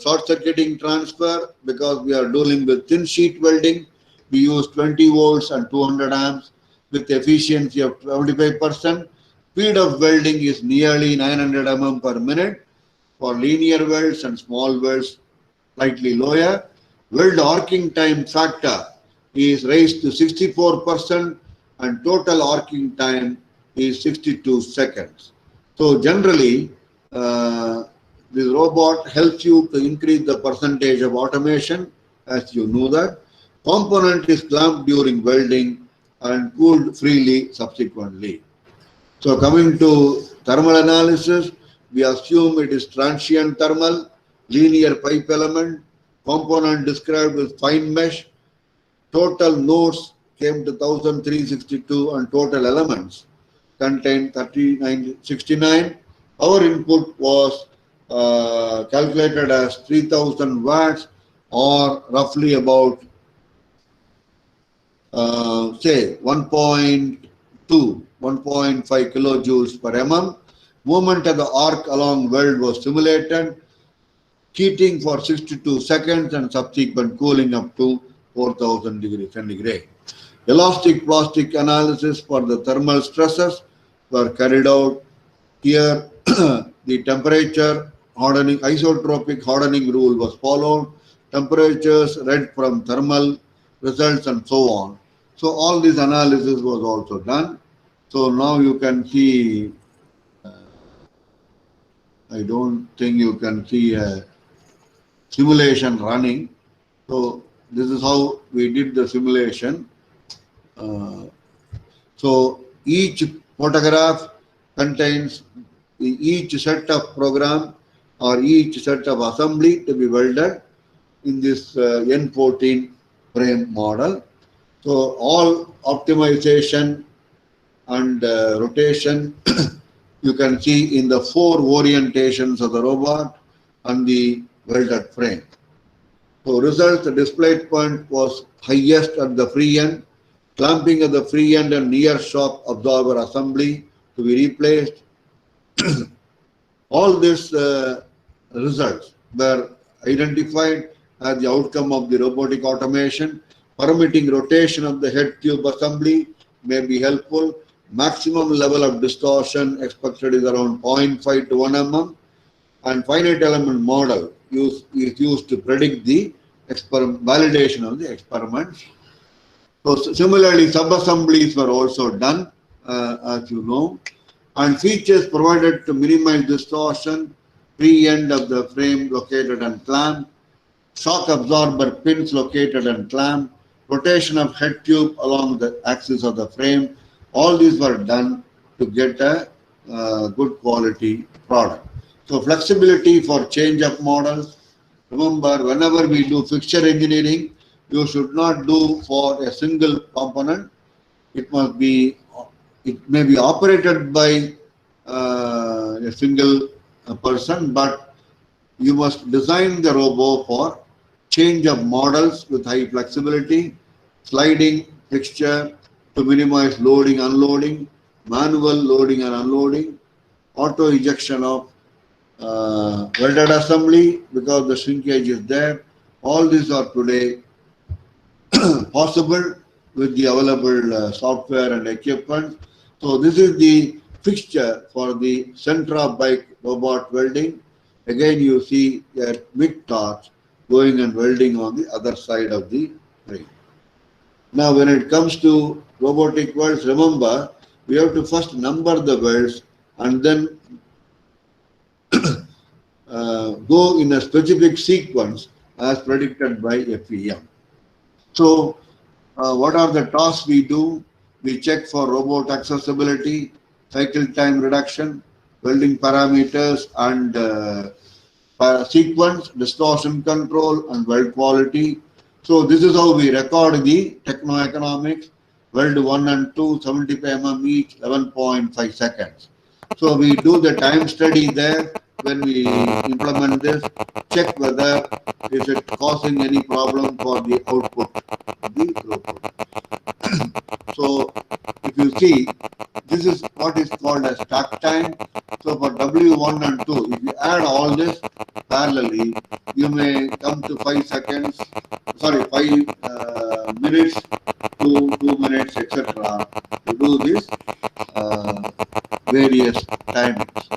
short circuiting transfer because we are dealing with thin sheet welding. we use 20 volts and 200 amps with efficiency of 25%. Speed of welding is nearly 900 mm per minute. For linear welds and small welds, slightly lower. Weld arcing time factor is raised to 64% and total arcing time is 62 seconds. So generally, this robot helps you to increase the percentage of automation, as you know that. Component is clamped during welding and cooled freely subsequently. So coming to thermal analysis, we assume it is transient thermal, linear pipe element, component described with fine mesh, total nodes came to 1362 and total elements contained 3969. Our input was calculated as 3000 watts or roughly about say 1.5 kilojoules per mm. Movement of the arc along weld was simulated, heating for 62 seconds and subsequent cooling up to 4000 degrees centigrade. Elastic plastic analysis for the thermal stresses were carried out. Here, the temperature hardening, isotropic hardening rule was followed. Temperatures read from thermal results and so on. So all this analysis was also done. So now you can see, I don't think you can see a simulation running. So this is how we did the simulation. So each photograph contains each set of program or each set of assembly to be welded in this N14 frame model. So all optimization and rotation you can see in the 4 orientations of the robot and the welded frame. So result, the display point was highest at the free end, clamping at the free end and near shop absorber assembly to be replaced. All these results were identified as the outcome of the robotic automation. Permitting rotation of the head tube assembly may be helpful. Maximum level of distortion expected is around 0.5 to 1 mm, and finite element model is used to predict the validation of the experiments. So similarly, sub-assemblies were also done, as you know, and features provided to minimize distortion, free end of the frame located and clamp, shock absorber pins located and clamp, rotation of head tube along the axis of the frame. All these were done to get a good quality product. So flexibility for change of models. Remember, whenever we do fixture engineering, you should not do for a single component. It may be operated by a single person, but you must design the robot for change of models with high flexibility, sliding fixture to minimize loading, unloading, manual loading and unloading, auto ejection of welded assembly because the shrinkage is there. All these are today possible with the available software and equipment. So this is the fixture for the Centra bike robot welding. Again, you see a MIG torch going and welding on the other side of the frame. Now, when it comes to robotic welds, remember, we have to first number the welds and then go in a specific sequence as predicted by FEM. So, what are the tasks we do? We check for robot accessibility, cycle time reduction, welding parameters and sequence, distortion control and weld quality. So this is how we record the techno-economics. Weld 1 and 2, 75 mm each, 11.5 seconds. So we do the time study there when we implement this, check whether is it causing any problem for the output of the throughput. So if you see, this is what is called as stack time. So for W1 and 2, if you add all this parallelly, you may come to 5 seconds, sorry, 5 minutes to 2 minutes, etc. to do this various timings.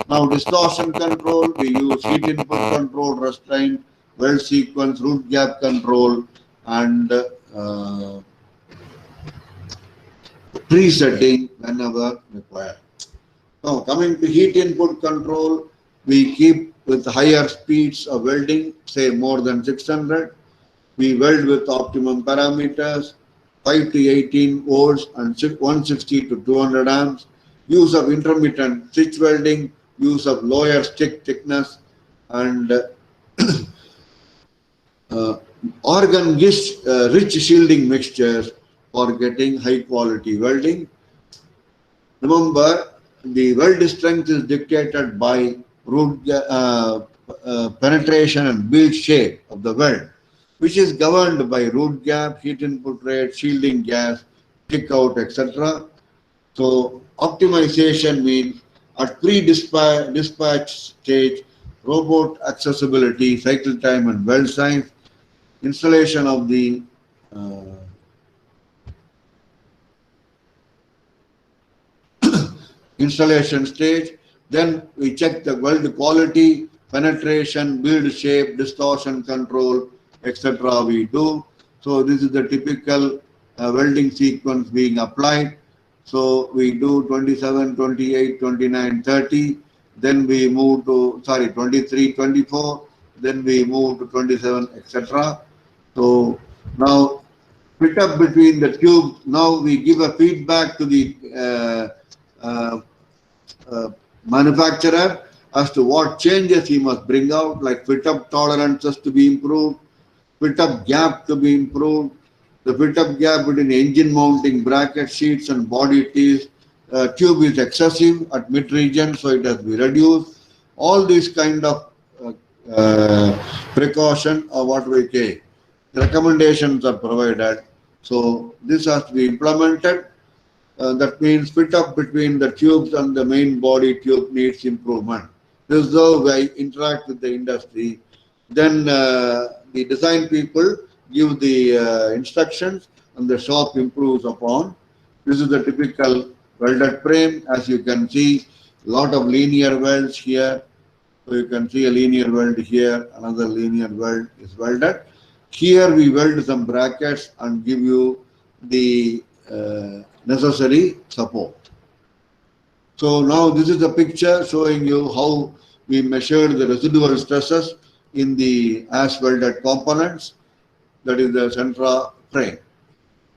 Now, distortion control, we use heat input control, restraint, weld sequence, root gap control, and presetting whenever required. Now, coming to heat input control, we keep with higher speeds of welding, say more than 600. We weld with optimum parameters, 5 to 18 volts and 160 to 200 amps. Use of intermittent stitch welding, use of lower stick thickness, and organ rich shielding mixtures for getting high quality welding. Remember, the weld strength is dictated by root penetration and build shape of the weld, which is governed by root gap, heat input rate, shielding gas, kick out, etc. So optimization means at pre-dispatch stage, robot accessibility, cycle time, and weld size, installation of the installation stage. Then we check the weld quality, penetration, build shape, distortion control, etc. we do. So this is the typical welding sequence being applied. So we do 27, 28, 29, 30. Then we move to, 23, 24. Then we move to 27, etc. So now fit up between the tubes. Now we give a feedback to the manufacturer as to what changes he must bring out, like fit up tolerances to be improved, fit up gap to be improved, the fit up gap between engine mounting bracket sheets and body teeth tube is excessive at mid region, so it has to be reduced. All these kind of precaution or what we take. Recommendations are provided. So this has to be implemented. That means fit up between the tubes and the main body tube needs improvement. This is how I interact with the industry. Then the design people give the instructions and the shop improves upon. This is the typical welded frame. As you can see, a lot of linear welds here. So you can see a linear weld here, another linear weld is welded. Here we weld some brackets and give you the necessary support. So now this is a picture showing you how we measured the residual stresses in the as welded components, that is the Centra frame.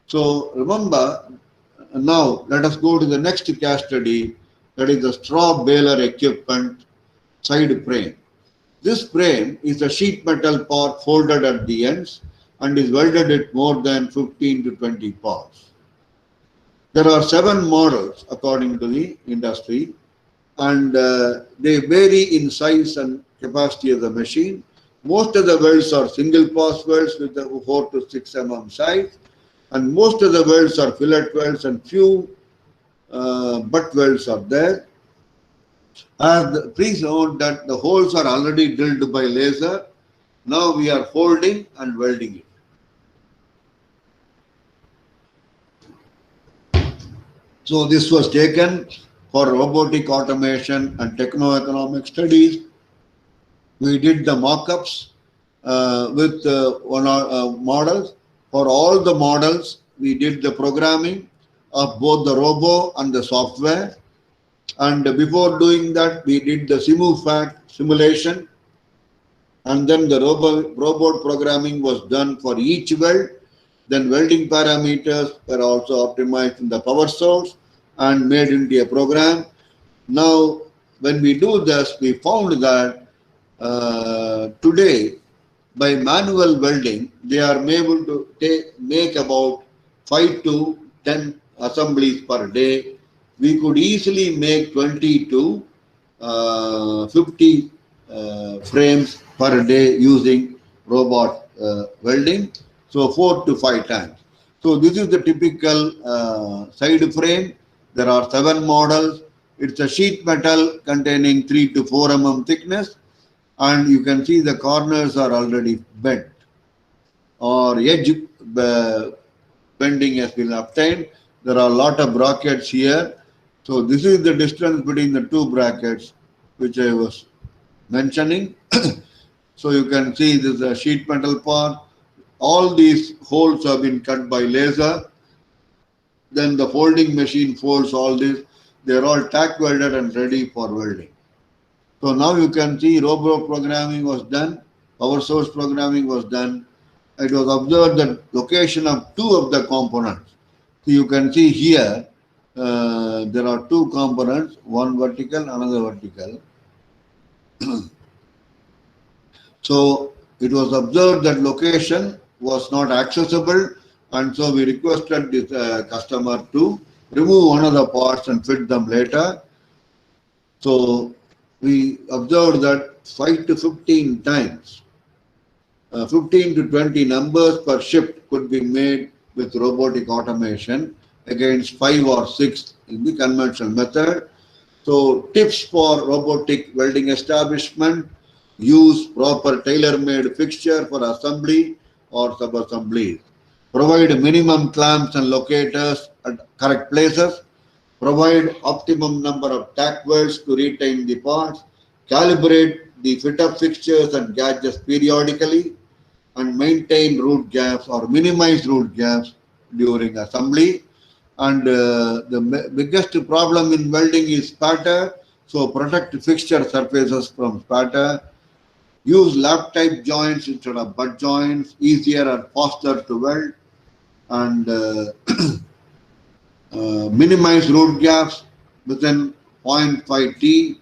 So remember, now let us go to the next case study, that is the straw baler equipment side frame. This frame is a sheet metal part folded at the ends and is welded at more than 15 to 20 parts. There are 7 models according to the industry, and they vary in size and capacity of the machine. Most of the welds are single pass welds with a 4 to 6 mm size, and most of the welds are fillet welds, and few butt welds are there. Please note that the holes are already drilled by laser. Now we are folding and welding it. So this was taken for robotic automation and techno-economic studies. We did the mock-ups with models. For all the models, we did the programming of both the robo and the software. And before doing that, we did the SimuFACT simulation. And then the robot programming was done for each weld. Then welding parameters were also optimized in the power source and made into a program. Now, when we do this, we found that today, by manual welding, they are able to make about 5 to 10 assemblies per day. We could easily make 20 to 50 frames per day using robot welding. So 4 to 5 times. So this is the typical side frame. There are 7 models. It's a sheet metal containing 3 to 4 mm thickness, and you can see the corners are already bent or edge bending has been obtained. There are a lot of brackets here. So this is the distance between the two brackets which I was mentioning. So you can see this is a sheet metal part. All these holes have been cut by laser. Then the folding machine folds all this. They are all tack welded and ready for welding. So now you can see robot programming was done, power source programming was done. It was observed that location of two of the components. So you can see here there are two components, one vertical, another vertical. So it was observed that location was not accessible, and so we requested this customer to remove one of the parts and fit them later. So we observed that 5 to 15 times, 15 to 20 numbers per shift could be made with robotic automation against 5 or 6 in the conventional method. So tips for robotic welding establishment: use proper tailor-made fixture for assembly or sub-assemblies. Provide minimum clamps and locators at correct places. Provide optimum number of tack welds to retain the parts. Calibrate the fit-up fixtures and gadgets periodically, and maintain root gaps or minimize root gaps during assembly. And the biggest problem in welding is spatter. So protect fixture surfaces from spatter. Use lap type joints instead of butt joints, easier and faster to weld. And minimize root gaps within 0.5 T.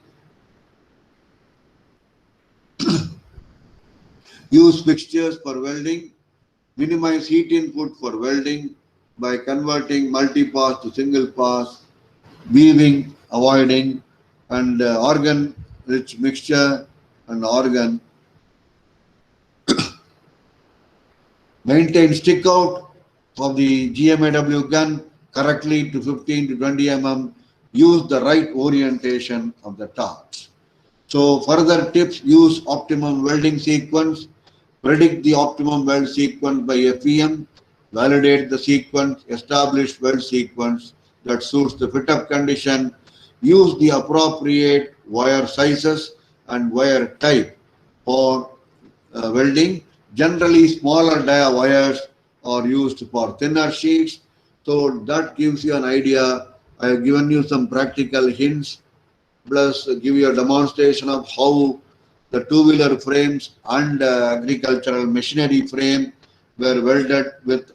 Use fixtures for welding. Minimize heat input for welding by converting multi-pass to single pass, weaving, avoiding, and organ-rich mixture and organ. Maintain stick out of the GMAW gun correctly to 15 to 20 mm. Use the right orientation of the torch. So further tips: use optimum welding sequence. Predict the optimum weld sequence by FEM. Validate the sequence. Establish weld sequence that suits the fit-up condition. Use the appropriate wire sizes and wire type for welding. Generally, smaller dia wires are used for thinner sheets. So that gives you an idea. I have given you some practical hints, plus give you a demonstration of how the two-wheeler frames and agricultural machinery frame were welded with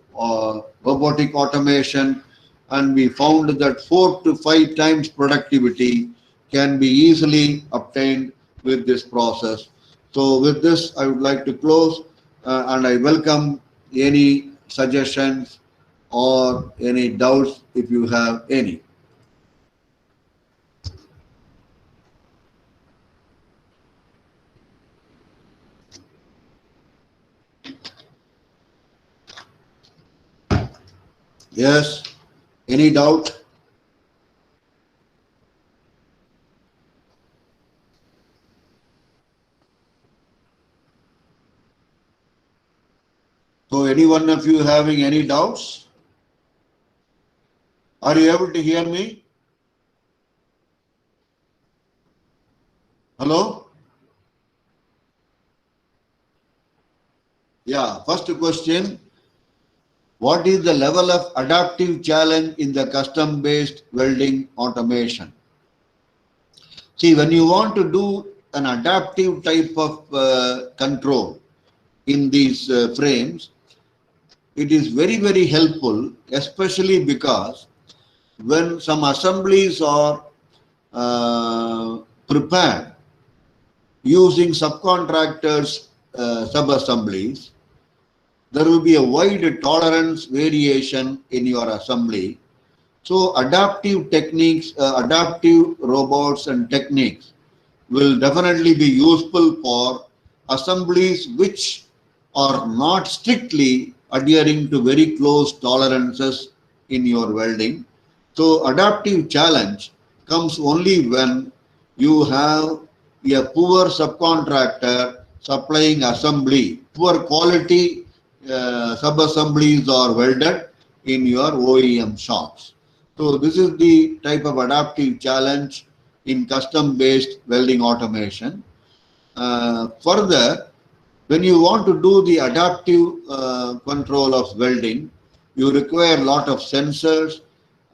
robotic automation, and we found that 4 to 5 times productivity can be easily obtained with this process. So with this, I would like to close, and I welcome any suggestions or any doubts if you have any. Yes, any doubt? So any one of you having any doubts? Are you able to hear me? Hello? Yeah, first question. What is the level of adaptive challenge in the custom-based welding automation? See, when you want to do an adaptive type of control in these frames, it is very, very helpful, especially because when some assemblies are prepared using subcontractors' sub-assemblies, there will be a wide tolerance variation in your assembly. So adaptive techniques, adaptive robots and techniques will definitely be useful for assemblies which are not strictly adhering to very close tolerances in your welding. So adaptive challenge comes only when you have a poor subcontractor supplying assembly, poor quality sub-assemblies are welded in your OEM shops. So this is the type of adaptive challenge in custom-based welding automation. Further, when you want to do the adaptive control of welding, you require a lot of sensors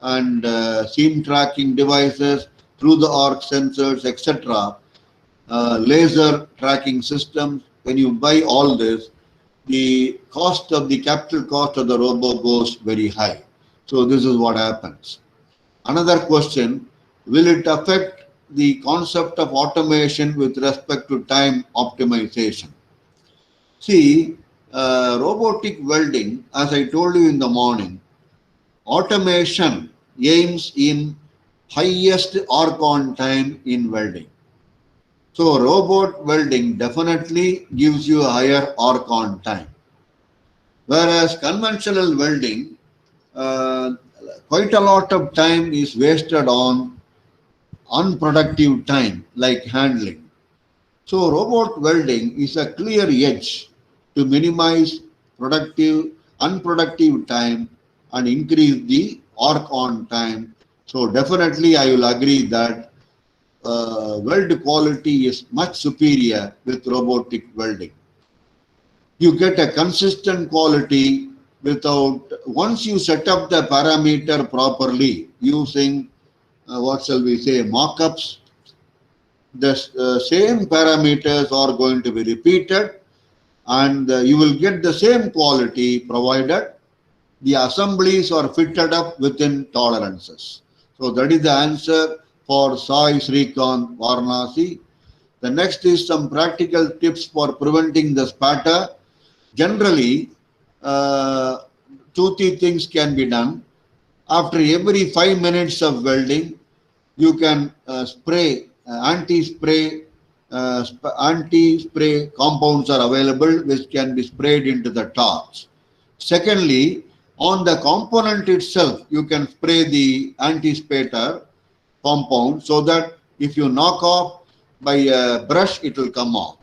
and seam tracking devices, through the arc sensors, etc. Laser tracking systems. When you buy all this, the cost of the capital cost of the robot goes very high. So this is what happens. Another question, will it affect the concept of automation with respect to time optimization? See, robotic welding, as I told you in the morning, automation aims in highest arc on time in welding. So robot welding definitely gives you a higher arc on time. Whereas conventional welding, uh, quite a lot of time is wasted on unproductive time like handling. So robot welding is a clear edge to minimize unproductive time and increase the arc on time. So definitely I will agree that weld quality is much superior with robotic welding. You get a consistent quality without, once you set up the parameter properly using what shall we say, mock-ups, the same parameters are going to be repeated, and you will get the same quality provided the assemblies are fitted up within tolerances. So that is the answer for Sai Srikant Varanasi. The next is some practical tips for preventing the spatter. Generally, uh, two, three things can be done. After every 5 minutes of welding, you can spray anti-spray compounds are available which can be sprayed into the torch. Secondly, on the component itself, you can spray the anti-spatter compound so that if you knock off by a brush, it will come off.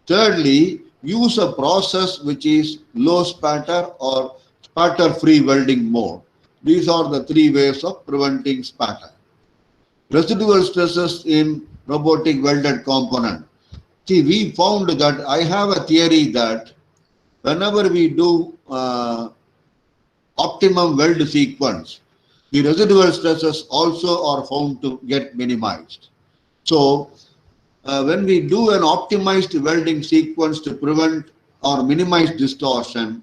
Thirdly, use a process which is low spatter or spatter free welding mode. These are the three ways of preventing spatter. Residual stresses in robotic welded component. See, we found that I have a theory that whenever we do optimum weld sequence, the residual stresses also are found to get minimized. So, when we do an optimized welding sequence to prevent or minimize distortion,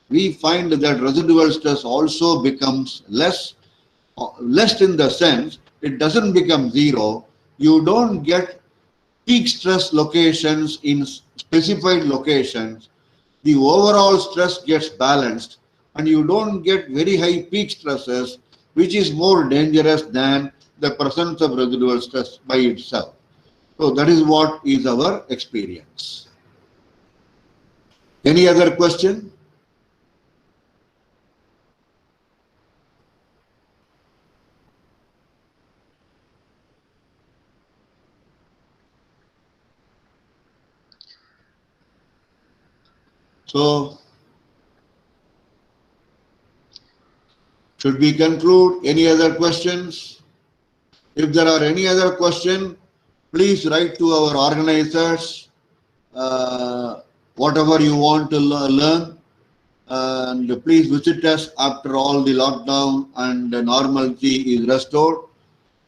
we find that residual stress also becomes less in the sense it doesn't become zero. You don't get peak stress locations in specified locations. The overall stress gets balanced and you don't get very high peak stresses, which is more dangerous than the presence of residual stress by itself. So that is what is our experience. Any other question? So, should we conclude? Any other questions? If there are any other question, please write to our organizers, whatever you want to learn, and please visit us after all the lockdown and normalcy is restored.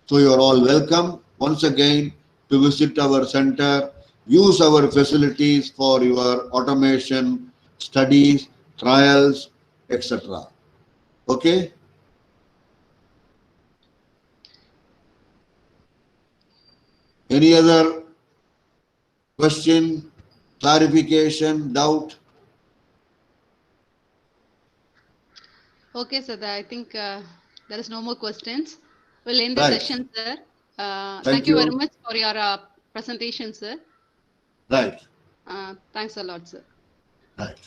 So you are all welcome once again to visit our center, use our facilities for your automation, studies, trials, etc. Okay? Any other question, clarification, doubt? Okay, sir. I think there is no more questions. We'll end the Right. session, sir. Thank Thank you very you. much for your presentation, sir. Right. Thanks a lot, sir. Right.